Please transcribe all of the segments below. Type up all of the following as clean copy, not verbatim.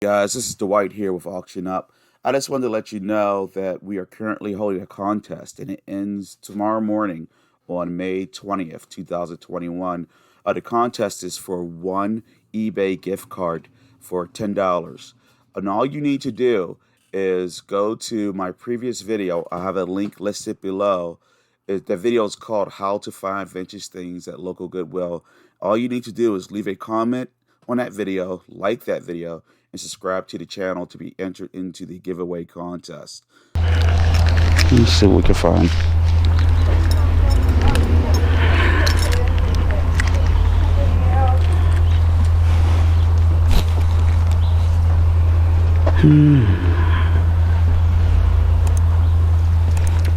guys, this is Dwight here with Auction Up. I just wanted to let you know that we are currently holding a contest and it ends tomorrow morning on May 20th, 2021. The contest is for one eBay gift card for $10. And all you need to do is go to my previous video. I have a link listed below. The video is called How to Find Vintage Things at Local Goodwill. All you need to do is leave a comment on that video, like that video, and subscribe to the channel to be entered into the giveaway contest. Let's see what we can find.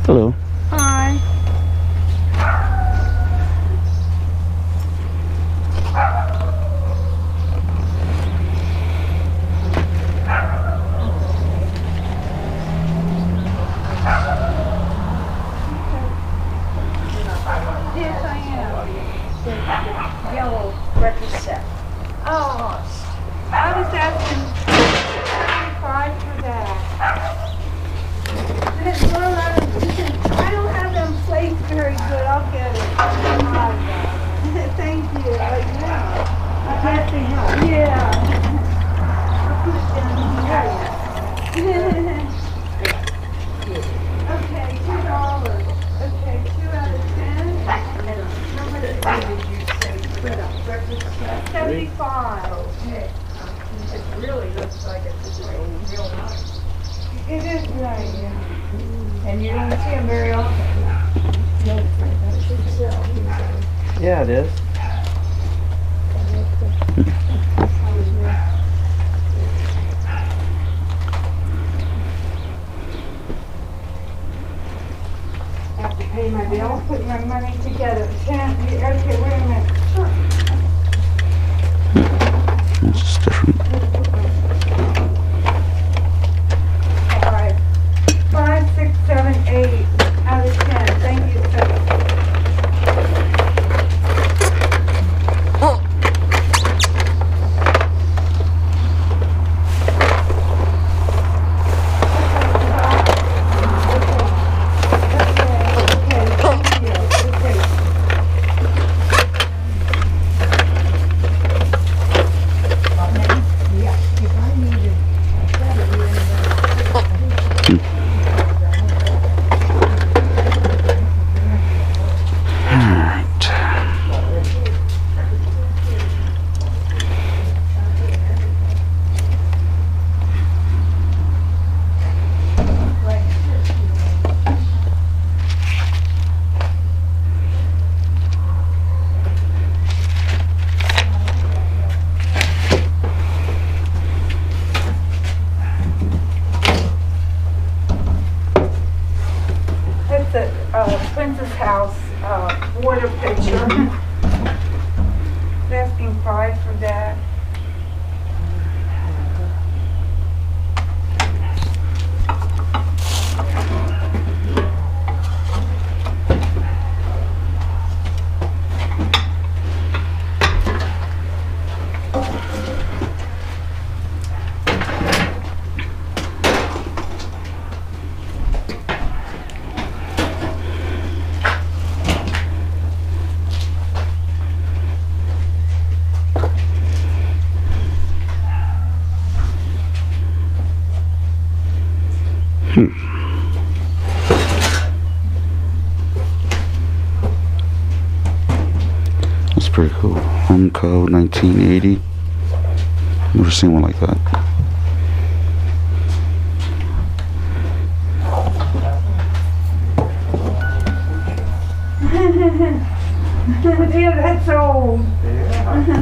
Hello. Hi. Yes, I am. The yellow breakfast set. Oh, I was asking 5 for that. I don't have them placed very good. I'll get it. Thank you. I can't see how. Yeah. I'll put it down here. Okay, $2. Okay, 2 out of 10. How much did you say? 75. Okay. It really looks like it's real nice. It is right, yeah. And you don't see them very often. Yeah, it is. I have to pay my bill, put my money together. Okay, wait a minute. Sure. This is different. 5, 6, 7, 8 out of 10. Thank you, sir. Princess House water pitcher. Asking 5 for that. That's pretty cool. Home code 1980. Never seen one like that. Yeah, that's old. Okay.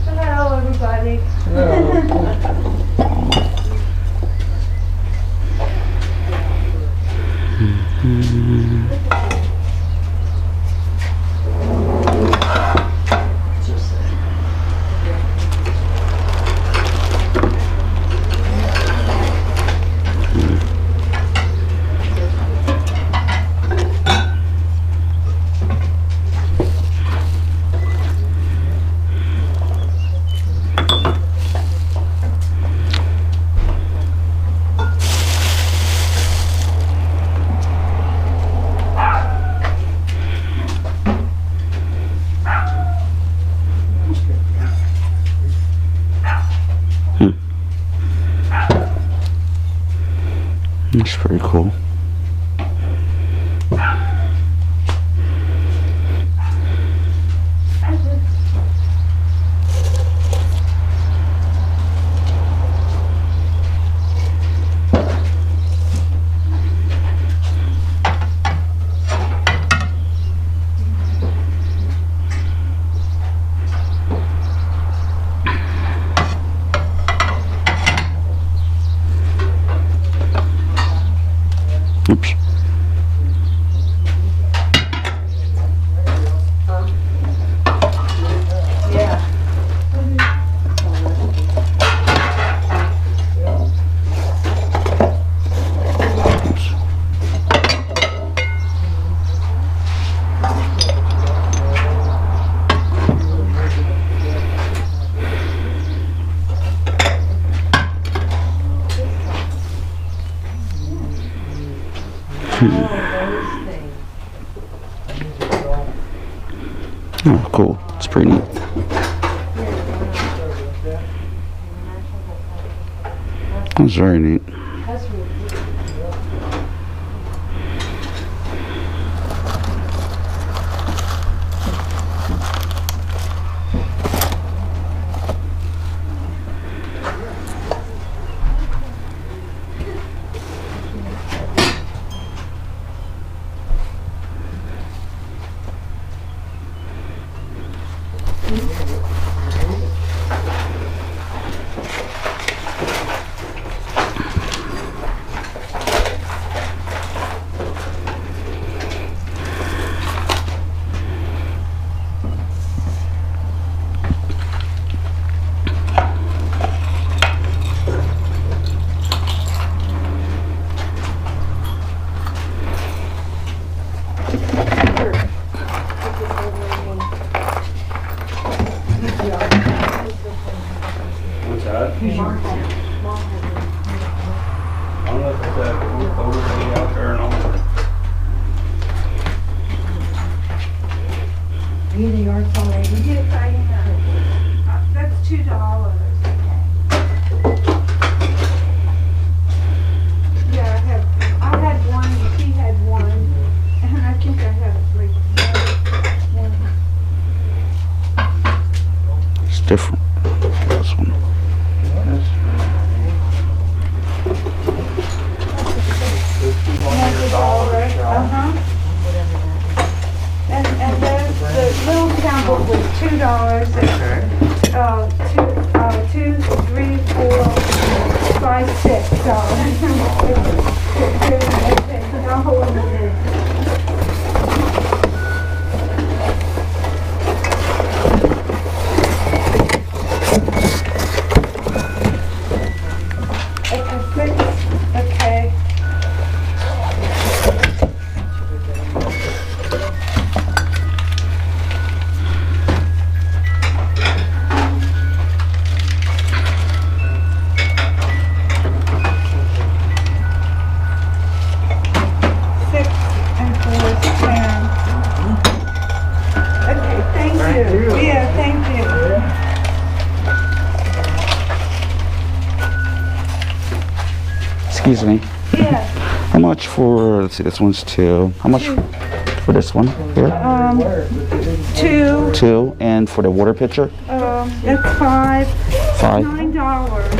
Hello, everybody. That's pretty cool. Oops. Yeah. Oh, cool. It's pretty neat. That's very neat. What's that? I don't know if it's that overlay out there or not. You the yard sale lady? Yes, I am. That's $2. Yeah, I had one, he had one, and I think I have like one. It's different. This one. Uh-huh. And then the little sample was $2. Okay. 2, 3, 4, 5, $6. Okay. Excuse me. Yeah. How much for, let's see, this one's 2. How much for this one here? 2. 2. And for the water pitcher? That's 5. 5. $9.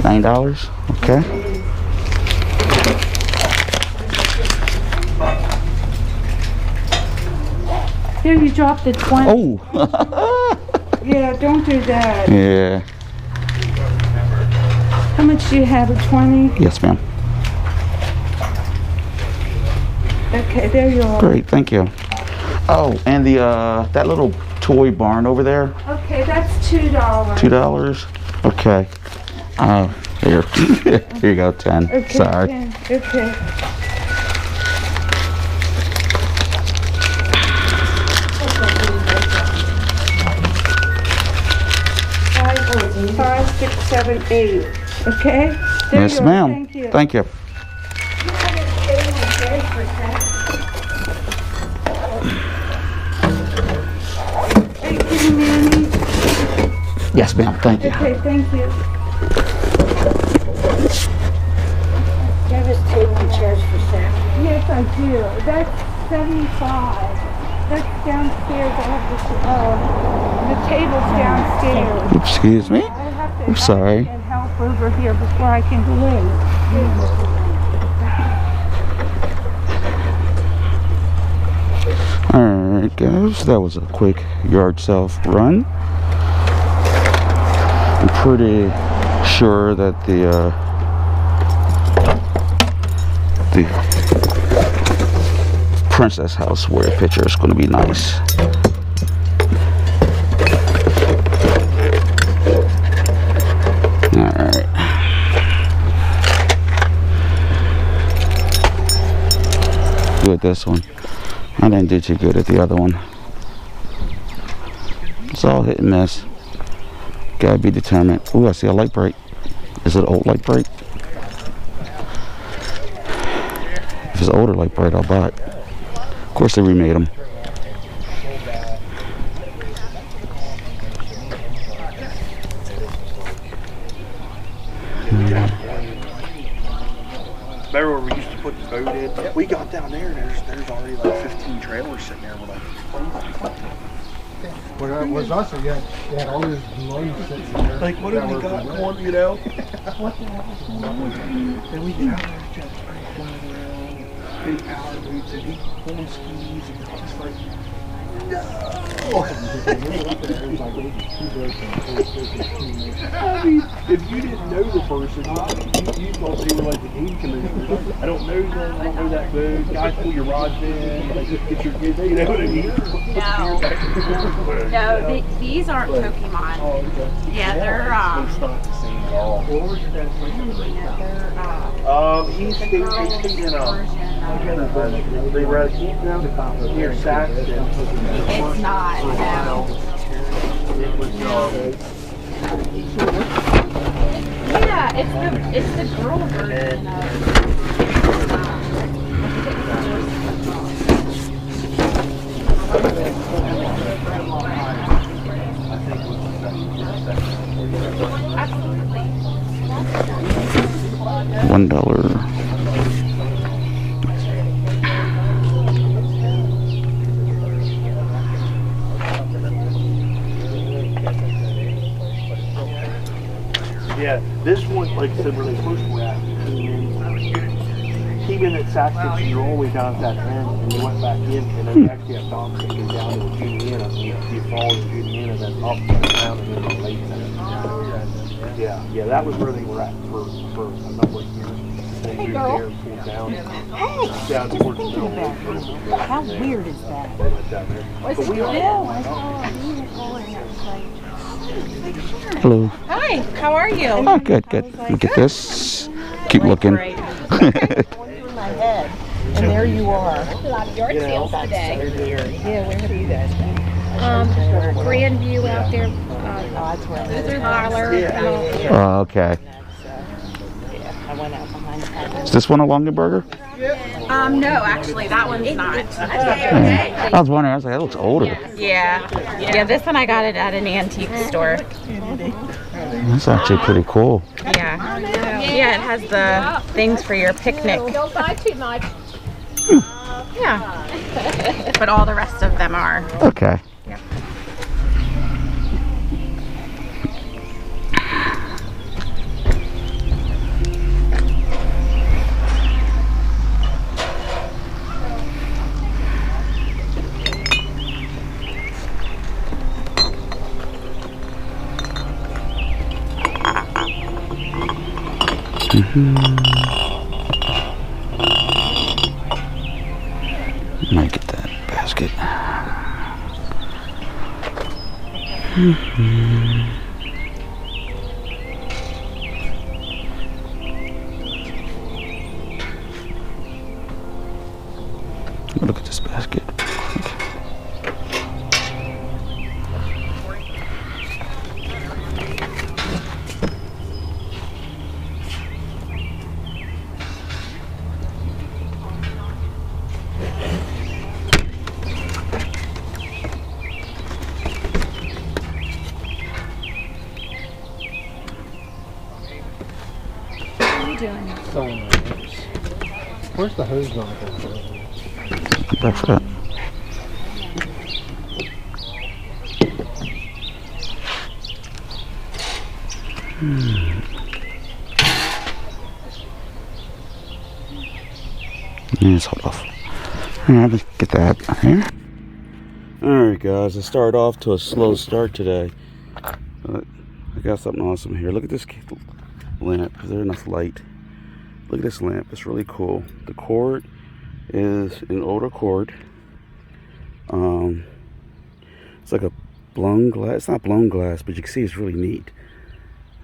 $9? Okay. Here, you dropped the 20. Oh! Yeah, don't do that. Yeah. How much do you have? A 20? Yes, ma'am. Okay, there you are. Great, thank you. Oh, and the that little toy barn over there, Okay, that's $2. $2. Okay. Oh, here. Here you go, 10. Okay, Sorry. 10. Okay. Five, 6, 7, 8. Okay? There Yes, you are. ma'am. Thank you. Thank you. Thank you, Manny. Yes, ma'am. Thank you. Okay, thank you. You have his table and chairs for sale. Yes, I do. That's 75. That's downstairs. I have the table's downstairs. Excuse me. I have to I'm sorry. get help over here before I can go in. Alright, guys. That was a quick yard sale run. I'm pretty sure that the Princess House wear picture is going to be nice. Alright. Good at this one. I didn't do too good at the other one. It's all hit and miss. Gotta be determined. Ooh, I see a light bright. Is it an old light bright? If it's an older light bright, I'll buy it. Of course they remade them. Remember where we used to put the boat in? We got down there and there's already like 15 trailers sitting there. We're like, What it was also, you had all these loads sitting there. what have we got going, you know? And we get out there just flying around, big power boots and big horn skis and just like, no! I mean, if you didn't know the person, you thought they were like the game commissioner. I don't know them, I don't know that boat. Guys, pull your rods in, like just get your, you know what I mean? No, these aren't Pokemon. Yeah, they're It's not the same at all. He's in they were near Saxton. It's not. No. It was Yeah, it's the girl version of. $1. yeah, this one, like I said, where they first were at, came in at Saxton, so you're all the way down at that end, and you went back in, and then you actually have docks that go down to Juniana, so you fall in Juniana, then up and down, and then the lake center. Yeah, that was where they were at for a number of years. They moved there and pulled down. Down towards the middle. How weird is that? They went down there. But we all Hello. Hi, how are you? Oh, good, good. Look at this. Keep looking. In my head. And there you are. A lot of yard sales today. Yeah, where have you guys been? Grandview out there. That's where I Through Holler. Oh, okay. I went out behind the house. Is this one a Longenberger? No, actually, that one's not. I was wondering. I was like, that looks older. Yeah, this one I got it at an antique store. That's actually pretty cool. Yeah. Yeah, it has the things for your picnic. Don't buy too much. Yeah. But all the rest of them are. Okay. Yeah. Might get that basket. Look at this basket. Sewing my lips. Where's the hose knife? That's it. Let's hold off. Alright, let's get that here. Alright guys, I started off to a slow start today. But I got something awesome here. Look at this lamp. Is there enough light? Look at this lamp. It's really cool. The cord is an older cord. It's like a blown glass. It's not blown glass, but you can see it's really neat.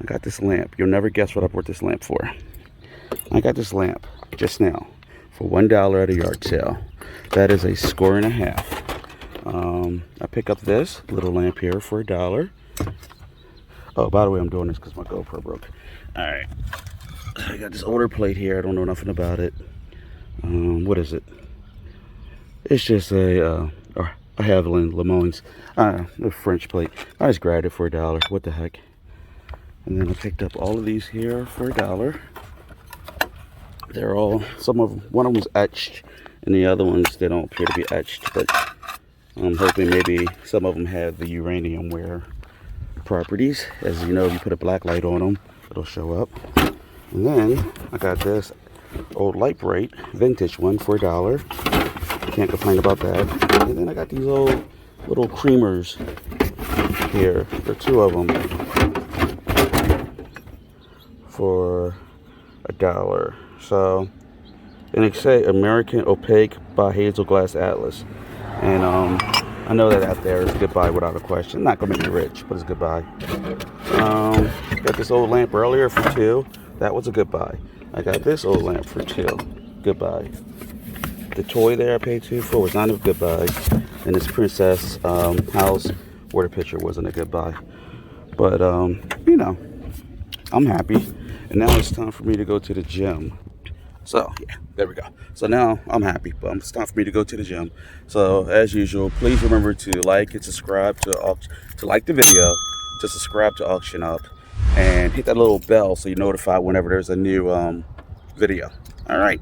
I got this lamp. You'll never guess what I bought this lamp for. I got this lamp just now for $1 at a yard sale. That is a score and a half. I pick up this little lamp here for $1. Oh, by the way, I'm doing this because my GoPro broke. Alright. I got this older plate here. I don't know nothing about it. What is it? It's just a Haviland Lemoyne's a French plate. I just grabbed it for $1. What the heck? And then I picked up all of these here for $1. They're all, one of them's etched, and the other ones, they don't appear to be etched, but I'm hoping maybe some of them have the uranium wear properties. As you know, if you put a black light on them, it'll show up. And then I got this old light bright vintage one for $1. Can't complain about that. And then I got these old little creamers here. There are two of them for $1. So, and they say American Opaque by Hazel Glass Atlas. And I know that out there is a good buy without a question. Not gonna make me rich, but it's a good buy. Got this old lamp earlier for $2. That was a good buy. I got this old lamp for $2. Good buy. The toy there I paid $2 for was not a good buy. And this princess house water pitcher wasn't a good buy. But you know, I'm happy. And now it's time for me to go to the gym. So yeah, there we go. So now I'm happy, but it's time for me to go to the gym. So as usual, please remember to like and subscribe to like the video, to subscribe to Auction Up, and hit that little bell so you're notified whenever there's a new video. All right.